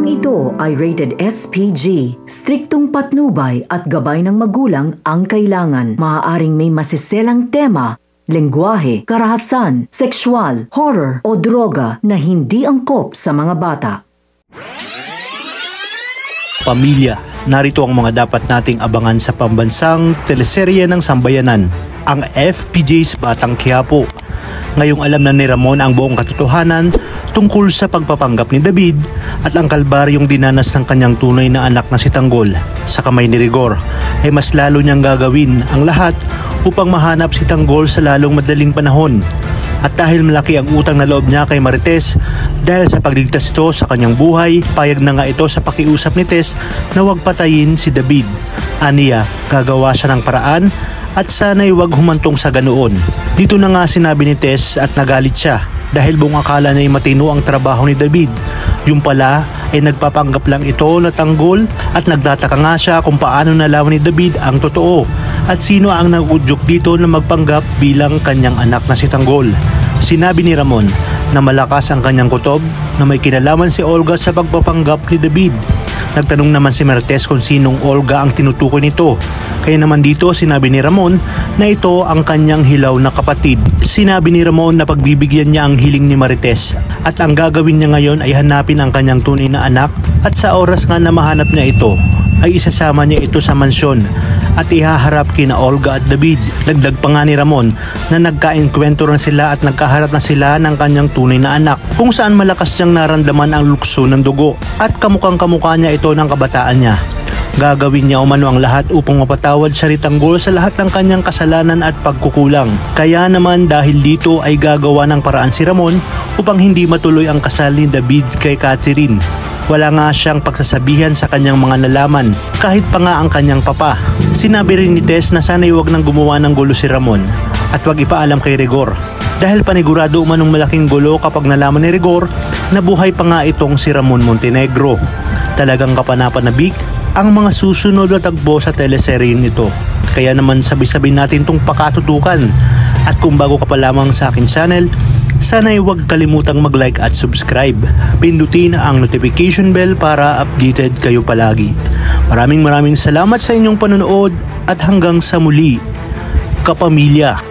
Programang ito ay rated SPG. Striktong patnubay at gabay ng magulang ang kailangan. Maaaring may masiselang tema, lengguwahe, karahasan, sexual, horror o droga na hindi angkop sa mga bata. Pamilya, narito ang mga dapat nating abangan sa pambansang teleserye ng sambayanan, ang FPJ's Batang Quiapo. Ngayong alam na ni Ramon ang buong katotohanan tungkol sa pagpapanggap ni David at ang kalbaryong dinanas ng kanyang tunay na anak na si Tanggol sa kamay ni Rigor, ay mas lalo niyang gagawin ang lahat upang mahanap si Tanggol sa lalong madaling panahon. At dahil malaki ang utang na loob niya kay Marites dahil sa pagligtas ito sa kanyang buhay, payag na nga ito sa pakiusap ni Tess na huwag patayin si David. Aniya, gagawa siya ng paraan at sana'y huwag humantong sa ganoon. Dito na nga sinabi ni Tess at nagalit siya dahil buong akala niya'y matino ang trabaho ni David. Yung pala ay nagpapanggap lang ito na Tanggol at nagtataka nga siya kung paano nalaman ni David ang totoo at sino ang nag-udyok dito na magpanggap bilang kanyang anak na si Tanggol. Sinabi ni Ramon na malakas ang kanyang kutob na may kinalaman si Olga sa pagpapanggap ni David. Nagtanong naman si Marites kung sinong Olga ang tinutukoy nito. Kaya naman dito sinabi ni Ramon na ito ang kanyang hilaw na kapatid. Sinabi ni Ramon na pagbibigyan niya ang hiling ni Marites at ang gagawin niya ngayon ay hanapin ang kanyang tunay na anak at sa oras nga na mahanap niya ito ay isasama niya ito sa mansyon at ihaharap kina Olga at David. Dagdag pa nga ni Ramon na nagkainkwento rin sila at nagkaharap na sila ng kanyang tunay na anak kung saan malakas niyang naramdaman ang lukso ng dugo at kamukhang kamukha niya ito ng kabataan niya. Gagawin niya umano ang lahat upang mapatawad siya ni Tanggol sa lahat ng kanyang kasalanan at pagkukulang. Kaya naman dahil dito ay gagawa ng paraan si Ramon upang hindi matuloy ang kasal ni David kay Catherine. Wala nga siyang pagsasabihan sa kanyang mga nalaman, kahit pa nga ang kanyang papa. Sinabi rin ni Tess na sana'y huwag nang gumawa ng gulo si Ramon at huwag ipaalam kay Rigor. Dahil panigurado umanong malaking gulo kapag nalaman ni Rigor na buhay pa nga itong si Ramon Montenegro. Talagang kapanapanabik ang mga susunod na tagpo sa teleserye nito. Kaya naman sabi-sabi natin itong pakatutukan. At kung bago ka pa lamang sa akin channel, sana'y huwag kalimutang mag-like at subscribe. Pindutin ang notification bell para updated kayo palagi. Maraming salamat sa inyong panonood at hanggang sa muli, kapamilya.